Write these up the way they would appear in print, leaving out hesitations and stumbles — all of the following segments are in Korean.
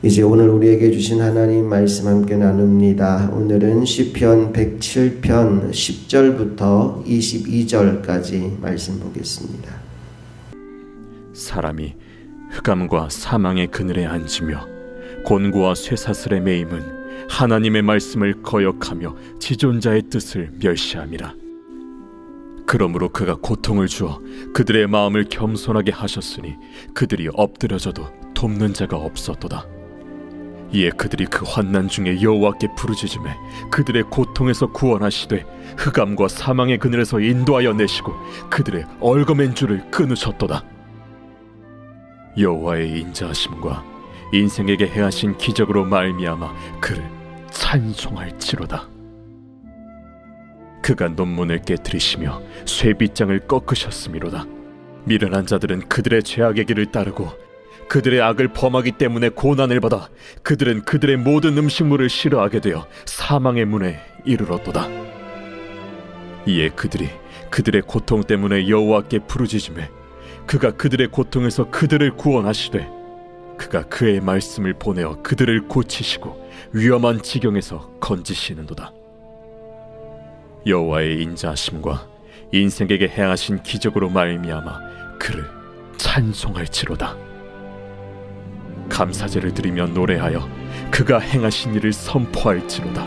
이제 오늘 우리에게 주신 하나님 말씀 함께 나눕니다. 오늘은 시편 107편 10절부터 22절까지 말씀 보겠습니다. 사람이 흑암과 사망의 그늘에 앉으며 곤고와 쇠사슬에 매임은 하나님의 말씀을 거역하며 지존자의 뜻을 멸시함이라. 그러므로 그가 고통을 주어 그들의 마음을 겸손하게 하셨으니 그들이 엎드려져도 돕는 자가 없었도다. 이에 그들이 그 환난 중에 여호와께 부르짖으매 그들의 고통에서 구원하시되 흑암과 사망의 그늘에서 인도하여 내시고 그들의 얽어맨 줄을 끊으셨도다. 여호와의 인자하심과 인생에게 행하신 기적으로 말미암아 그를 찬송할지로다. 그가 논문을 깨뜨리시며 쇠빗장을 꺾으셨음이로다. 미련한 자들은 그들의 죄악의 길을 따르고 그들의 악을 범하기 때문에 고난을 받아 그들은 그들의 모든 음식물을 싫어하게 되어 사망의 문에 이르렀도다. 이에 그들이 그들의 고통 때문에 여호와께 부르짖으매 그가 그들의 고통에서 그들을 구원하시되 그가 그의 말씀을 보내어 그들을 고치시고 위험한 지경에서 건지시는도다. 여호와의 인자하심과 인생에게 행하신 기적으로 말미암아 그를 찬송할지로다. 감사제를 드리며 노래하여 그가 행하신 일을 선포할지로다.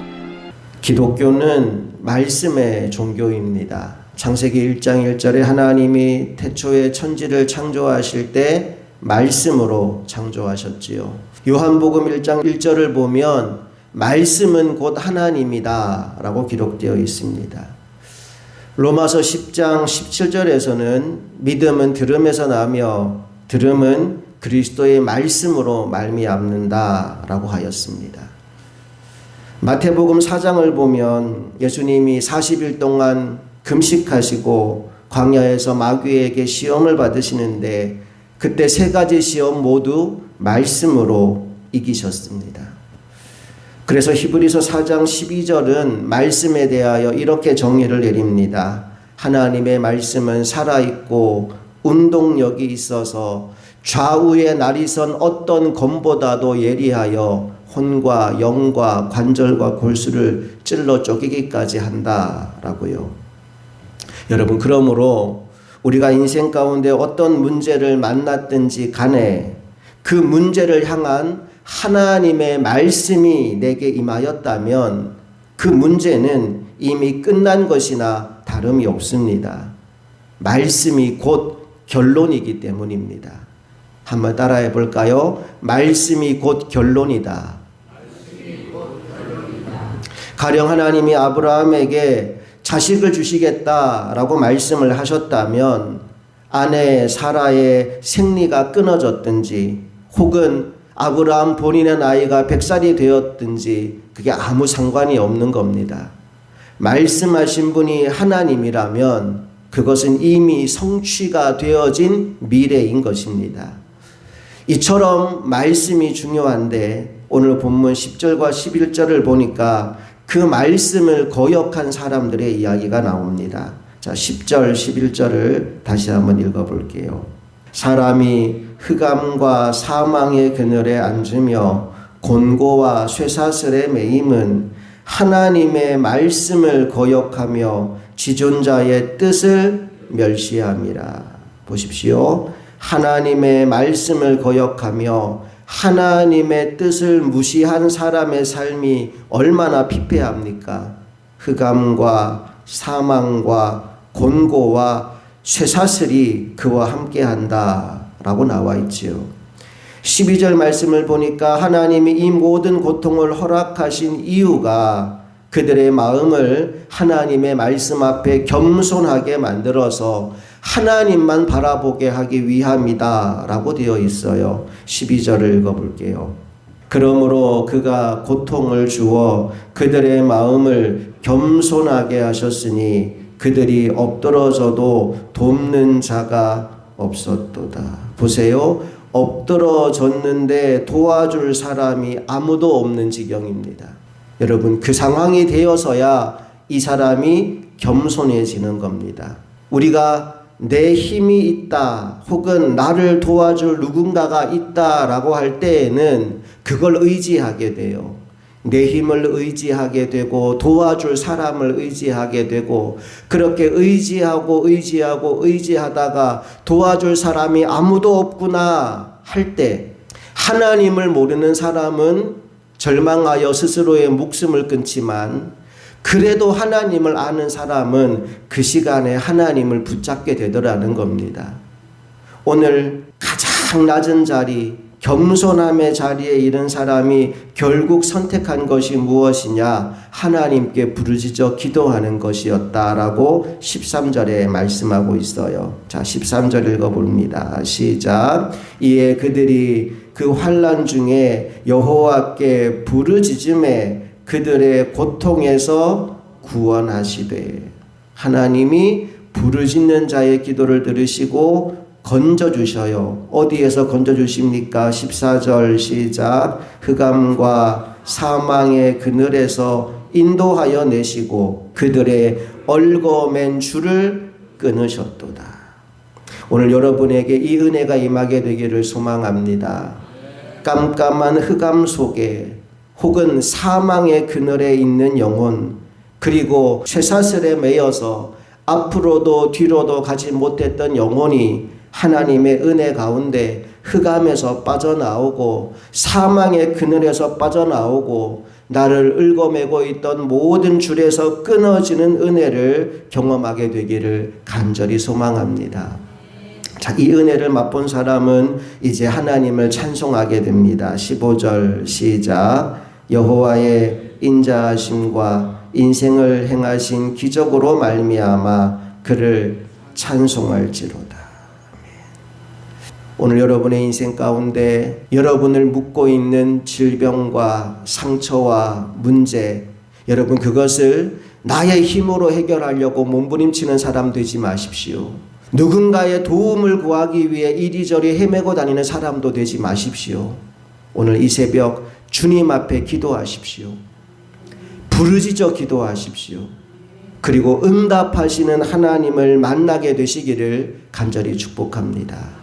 기독교는 말씀의 종교입니다. 창세기 1장 1절에 하나님이 태초에 천지를 창조하실 때 말씀으로 창조하셨지요. 요한복음 1장 1절을 보면 말씀은 곧 하나님이다 라고 기록되어 있습니다. 로마서 10장 17절에서는 믿음은 들음에서 나며 들음은 그리스도의 말씀으로 말미암는다 라고 하였습니다. 마태복음 4장을 보면 예수님이 40일 동안 금식하시고 광야에서 마귀에게 시험을 받으시는데 그때 세 가지 시험 모두 말씀으로 이기셨습니다. 그래서 히브리서 4장 12절은 말씀에 대하여 이렇게 정의를 내립니다. 하나님의 말씀은 살아있고 운동력이 있어서 좌우에 날이 선 어떤 검보다도 예리하여 혼과 영과 관절과 골수를 찔러 쪼개기까지 한다라고요. 여러분, 그러므로 우리가 인생 가운데 어떤 문제를 만났든지 간에 그 문제를 향한 하나님의 말씀이 내게 임하였다면 그 문제는 이미 끝난 것이나 다름이 없습니다. 말씀이 곧 결론이기 때문입니다. 한번 따라해 볼까요? 말씀이 곧 결론이다. 가령 하나님이 아브라함에게 자식을 주시겠다라고 말씀을 하셨다면 아내 사라의 생리가 끊어졌든지 혹은 아브라함 본인의 나이가 100살이 되었든지 그게 아무 상관이 없는 겁니다. 말씀하신 분이 하나님이라면 그것은 이미 성취가 되어진 미래인 것입니다. 이처럼 말씀이 중요한데 오늘 본문 10절과 11절을 보니까 그 말씀을 거역한 사람들의 이야기가 나옵니다. 자, 10절, 11절을 다시 한번 읽어볼게요. 사람이 흑암과 사망의 그늘에 앉으며 곤고와 쇠사슬에 매임은 하나님의 말씀을 거역하며 지존자의 뜻을 멸시함이라. 보십시오. 하나님의 말씀을 거역하며 하나님의 뜻을 무시한 사람의 삶이 얼마나 피폐합니까? 흑암과 사망과 곤고와 쇠사슬이 그와 함께한다 라고 나와 있지요. 12절 말씀을 보니까 하나님이 이 모든 고통을 허락하신 이유가 그들의 마음을 하나님의 말씀 앞에 겸손하게 만들어서 하나님만 바라보게 하기 위함이다 라고 되어 있어요. 12절을 읽어볼게요. 그러므로 그가 고통을 주어 그들의 마음을 겸손하게 하셨으니 그들이 엎드러져도 돕는 자가 없었도다. 보세요. 엎드러졌는데 도와줄 사람이 아무도 없는 지경입니다. 여러분, 그 상황이 되어서야 이 사람이 겸손해지는 겁니다. 우리가 내 힘이 있다 혹은 나를 도와줄 누군가가 있다라고 할 때에는 그걸 의지하게 돼요. 내 힘을 의지하게 되고 도와줄 사람을 의지하게 되고 그렇게 의지하다가 도와줄 사람이 아무도 없구나 할 때 하나님을 모르는 사람은 절망하여 스스로의 목숨을 끊지만 그래도 하나님을 아는 사람은 그 시간에 하나님을 붙잡게 되더라는 겁니다. 오늘 가장 낮은 자리, 겸손함의 자리에 이른 사람이 결국 선택한 것이 무엇이냐? 하나님께 부르짖어 기도하는 것이었다라고 13절에 말씀하고 있어요. 자, 13절 읽어봅니다. 시작. 이에 그들이 그 환난 중에 여호와께 부르짖음에 그들의 고통에서 구원하시되, 하나님이 부르짖는 자의 기도를 들으시고 건져주셔요. 어디에서 건져주십니까? 14절 시작. 흑암과 사망의 그늘에서 인도하여 내시고 그들의 얽어맨 줄을 끊으셨도다. 오늘 여러분에게 이 은혜가 임하게 되기를 소망합니다. 깜깜한 흑암 속에 혹은 사망의 그늘에 있는 영혼, 그리고 쇠사슬에 매여서 앞으로도 뒤로도 가지 못했던 영혼이 하나님의 은혜 가운데 흑암에서 빠져나오고 사망의 그늘에서 빠져나오고 나를 얽어매고 있던 모든 줄에서 끊어지는 은혜를 경험하게 되기를 간절히 소망합니다. 자, 이 은혜를 맛본 사람은 이제 하나님을 찬송하게 됩니다. 15절 시작. 여호와의 인자하심과 인생을 행하신 기적으로 말미암아 그를 찬송할지로다. 오늘 여러분의 인생 가운데 여러분을 묶고 있는 질병과 상처와 문제, 여러분 그것을 나의 힘으로 해결하려고 몸부림치는 사람 되지 마십시오. 누군가의 도움을 구하기 위해 이리저리 헤매고 다니는 사람도 되지 마십시오. 오늘 이 새벽 주님 앞에 기도하십시오. 부르짖어 기도하십시오. 그리고 응답하시는 하나님을 만나게 되시기를 간절히 축복합니다.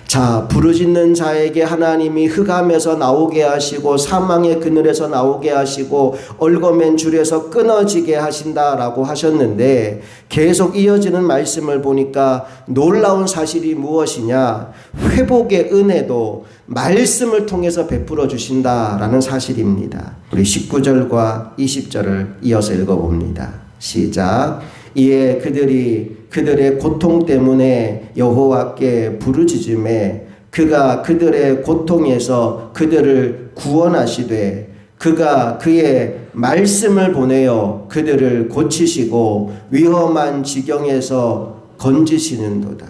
자, 부르짖는 자에게 하나님이 흑암에서 나오게 하시고 사망의 그늘에서 나오게 하시고 얽어맨 줄에서 끊어지게 하신다라고 하셨는데, 계속 이어지는 말씀을 보니까 놀라운 사실이 무엇이냐? 회복의 은혜도 말씀을 통해서 베풀어 주신다라는 사실입니다. 우리 19절과 20절을 이어서 읽어봅니다. 시작. 이에 그들이 그들의 고통 때문에 여호와께 부르짖음에 그가 그들의 고통에서 그들을 구원하시되 그가 그의 말씀을 보내어 그들을 고치시고 위험한 지경에서 건지시는도다.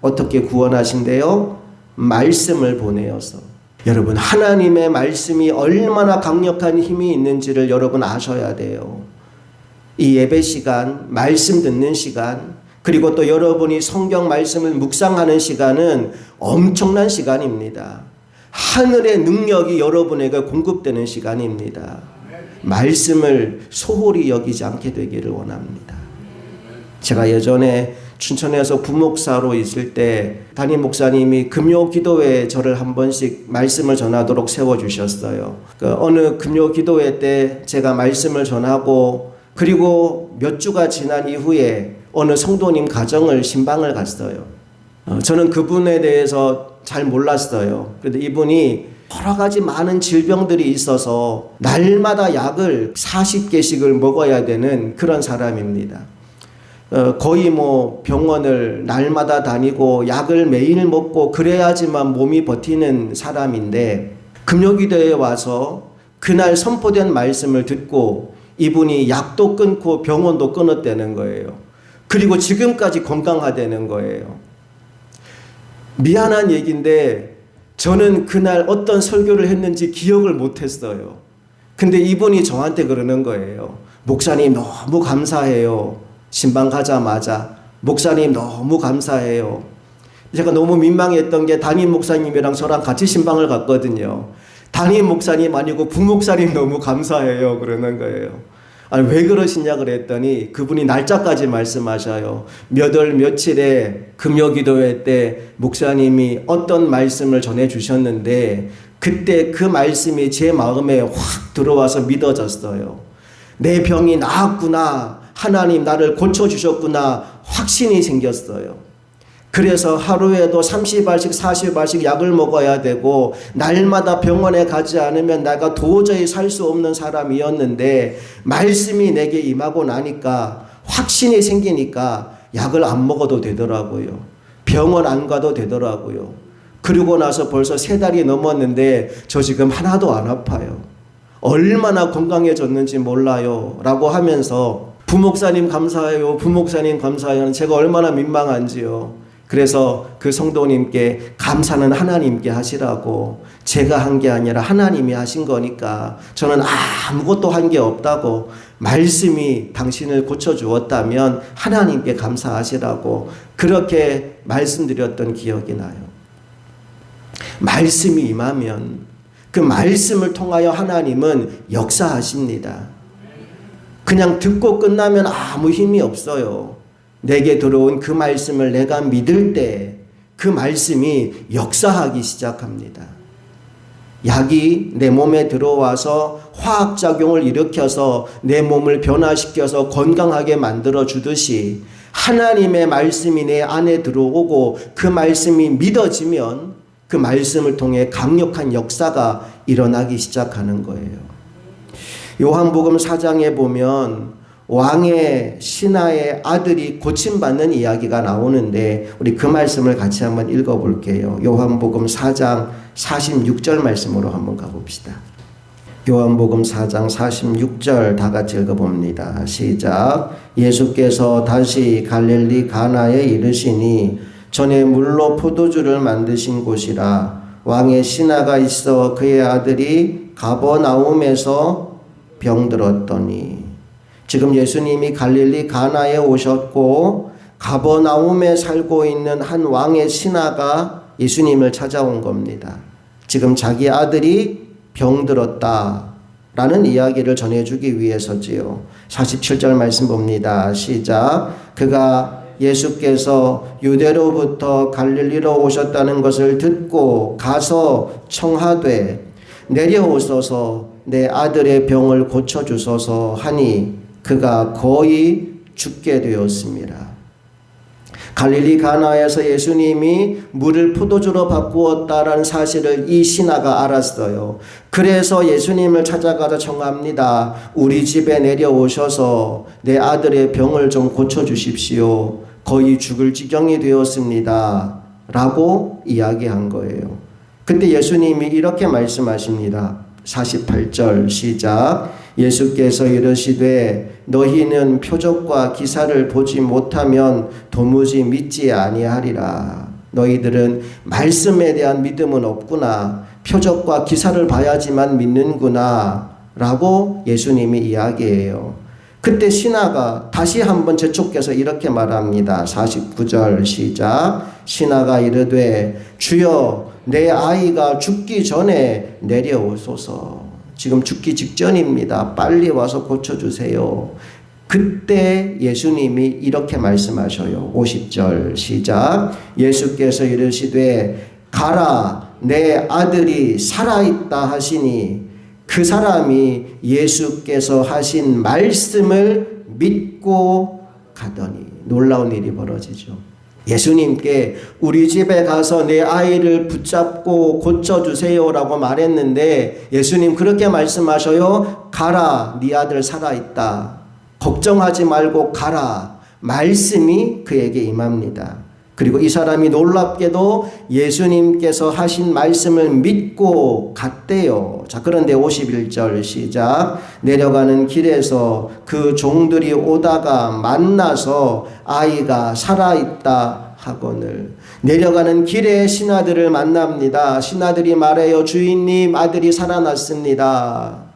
어떻게 구원하신대요? 말씀을 보내어서. 여러분, 하나님의 말씀이 얼마나 강력한 힘이 있는지를 여러분 아셔야 돼요. 이 예배 시간, 말씀 듣는 시간, 그리고 또 여러분이 성경 말씀을 묵상하는 시간은 엄청난 시간입니다. 하늘의 능력이 여러분에게 공급되는 시간입니다. 말씀을 소홀히 여기지 않게 되기를 원합니다. 제가 예전에 춘천에서 부목사로 있을 때 담임 목사님이 금요 기도회에 저를 한 번씩 말씀을 전하도록 세워주셨어요. 어느 금요 기도회 때 제가 말씀을 전하고 그리고 몇 주가 지난 이후에 어느 성도님 가정을 신방을 갔어요. 저는 그분에 대해서 잘 몰랐어요. 그런데 이분이 여러 가지 많은 질병들이 있어서 날마다 약을 40개씩을 먹어야 되는 그런 사람입니다. 거의 병원을 날마다 다니고 약을 매일 먹고 그래야지만 몸이 버티는 사람인데, 금요기도에 와서 그날 선포된 말씀을 듣고 이분이 약도 끊고 병원도 끊었다는 거예요. 그리고 지금까지 건강하다는 거예요. 미안한 얘기인데 저는 그날 어떤 설교를 했는지 기억을 못했어요. 근데 이분이 저한테 그러는 거예요. 목사님 너무 감사해요. 신방 가자마자 목사님 너무 감사해요. 제가 너무 민망했던 게 담임 목사님이랑 저랑 같이 신방을 갔거든요. 담임 목사님 아니고 부목사님 너무 감사해요 그러는 거예요. 아니, 왜 그러시냐 그랬더니 그분이 날짜까지 말씀하셔요. 몇 월 며칠에 금요기도회 때 목사님이 어떤 말씀을 전해 주셨는데 그때 그 말씀이 제 마음에 확 들어와서 믿어졌어요. 내 병이 나았구나. 하나님 나를 고쳐주셨구나. 확신이 생겼어요. 그래서 하루에도 30알씩 40알씩 약을 먹어야 되고 날마다 병원에 가지 않으면 내가 도저히 살 수 없는 사람이었는데 말씀이 내게 임하고 나니까 확신이 생기니까 약을 안 먹어도 되더라고요. 병원 안 가도 되더라고요. 그리고 나서 벌써 3달이 넘었는데 저 지금 하나도 안 아파요. 얼마나 건강해졌는지 몰라요 라고 하면서 부목사님 감사해요. 부목사님 감사해요. 제가 얼마나 민망한지요. 그래서 그 성도님께 감사는 하나님께 하시라고, 제가 한 게 아니라 하나님이 하신 거니까 저는 아무것도 한 게 없다고, 말씀이 당신을 고쳐주었다면 하나님께 감사하시라고 그렇게 말씀드렸던 기억이 나요. 말씀이 임하면 그 말씀을 통하여 하나님은 역사하십니다. 그냥 듣고 끝나면 아무 힘이 없어요. 내게 들어온 그 말씀을 내가 믿을 때 그 말씀이 역사하기 시작합니다. 약이 내 몸에 들어와서 화학작용을 일으켜서 내 몸을 변화시켜서 건강하게 만들어 주듯이 하나님의 말씀이 내 안에 들어오고 그 말씀이 믿어지면 그 말씀을 통해 강력한 역사가 일어나기 시작하는 거예요. 요한복음 4장에 보면 왕의 신하의 아들이 고침받는 이야기가 나오는데 우리 그 말씀을 같이 한번 읽어볼게요. 요한복음 4장 46절 말씀으로 한번 가봅시다. 요한복음 4장 46절 다 같이 읽어봅니다. 시작. 예수께서 다시 갈릴리 가나에 이르시니 전에 물로 포도주를 만드신 곳이라. 왕의 신하가 있어 그의 아들이 가버나움에서 병들었더니. 지금 예수님이 갈릴리 가나에 오셨고 가버나움에 살고 있는 한 왕의 신하가 예수님을 찾아온 겁니다. 지금 자기 아들이 병들었다라는 이야기를 전해주기 위해서지요. 47절 말씀 봅니다. 시작. 그가 예수께서 유대로부터 갈릴리로 오셨다는 것을 듣고 가서 청하되 내려오소서 내 아들의 병을 고쳐주소서 하니 그가 거의 죽게 되었습니다. 갈릴리 가나에서 예수님이 물을 포도주로 바꾸었다라는 사실을 이 신하가 알았어요. 그래서 예수님을 찾아가서 청합니다. 우리 집에 내려오셔서 내 아들의 병을 좀 고쳐주십시오. 거의 죽을 지경이 되었습니다. 라고 이야기한 거예요. 그때 예수님이 이렇게 말씀하십니다. 48절 시작. 예수께서 이르시되 너희는 표적과 기사를 보지 못하면 도무지 믿지 아니하리라. 너희들은 말씀에 대한 믿음은 없구나. 표적과 기사를 봐야지만 믿는구나. 라고 예수님이 이야기해요. 그때 신하가 다시 한번 재촉해서 이렇게 말합니다. 49절 시작. 신하가 이르되 주여 내 아이가 죽기 전에 내려오소서. 지금 죽기 직전입니다. 빨리 와서 고쳐주세요. 그때 예수님이 이렇게 말씀하셔요. 50절 시작. 예수께서 이르시되 가라 내 아들이 살아있다 하시니 그 사람이 예수께서 하신 말씀을 믿고 가더니. 놀라운 일이 벌어지죠. 예수님께 우리 집에 가서 내 아이를 붙잡고 고쳐주세요 라고 말했는데 예수님 그렇게 말씀하셔요. 가라 네 아들 살아있다. 걱정하지 말고 가라. 말씀이 그에게 임합니다. 그리고 이 사람이 놀랍게도 예수님께서 하신 말씀을 믿고 갔대요. 자, 그런데 51절 시작. 내려가는 길에서 그 종들이 오다가 만나서 아이가 살아있다 하거늘. 내려가는 길에 신하들을 만납니다. 신하들이 말해요. 주인님 아들이 살아났습니다.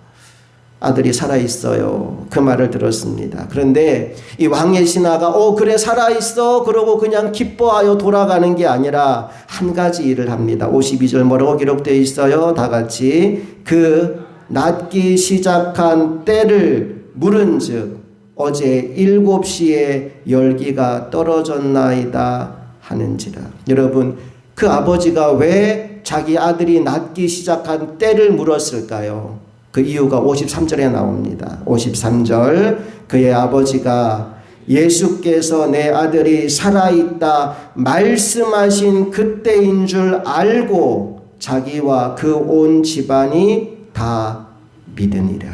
아들이 살아있어요. 그 말을 들었습니다. 그런데 이 왕의 신하가 그래 살아있어 그러고 그냥 기뻐하여 돌아가는 게 아니라 한 가지 일을 합니다. 52절 뭐라고 기록되어 있어요? 다 같이. 그 낫기 시작한 때를 물은즉 어제 7시에 열기가 떨어졌나이다 하는지라. 여러분 그 아버지가 왜 자기 아들이 낫기 시작한 때를 물었을까요? 그 이유가 53절에 나옵니다. 53절, 그의 아버지가 예수께서 내 아들이 살아있다 말씀하신 그때인 줄 알고 자기와 그 온 집안이 다 믿으니라.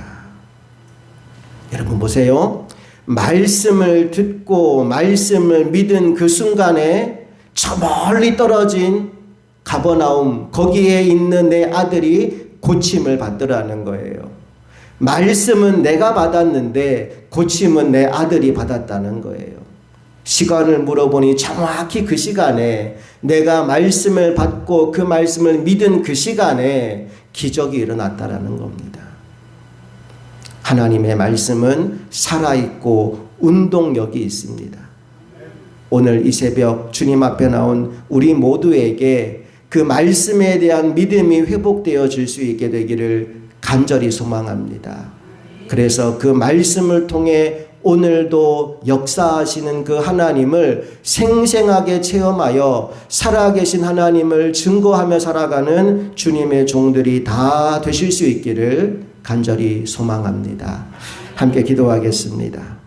여러분 보세요. 말씀을 듣고 말씀을 믿은 그 순간에 저 멀리 떨어진 가버나움, 거기에 있는 내 아들이 고침을 받더라는 거예요. 말씀은 내가 받았는데 고침은 내 아들이 받았다는 거예요. 시간을 물어보니 정확히 그 시간에 내가 말씀을 받고 그 말씀을 믿은 그 시간에 기적이 일어났다라는 겁니다. 하나님의 말씀은 살아있고 운동력이 있습니다. 오늘 이 새벽 주님 앞에 나온 우리 모두에게 그 말씀에 대한 믿음이 회복되어질 수 있게 되기를 간절히 소망합니다. 그래서 그 말씀을 통해 오늘도 역사하시는 그 하나님을 생생하게 체험하여 살아계신 하나님을 증거하며 살아가는 주님의 종들이 다 되실 수 있기를 간절히 소망합니다. 함께 기도하겠습니다.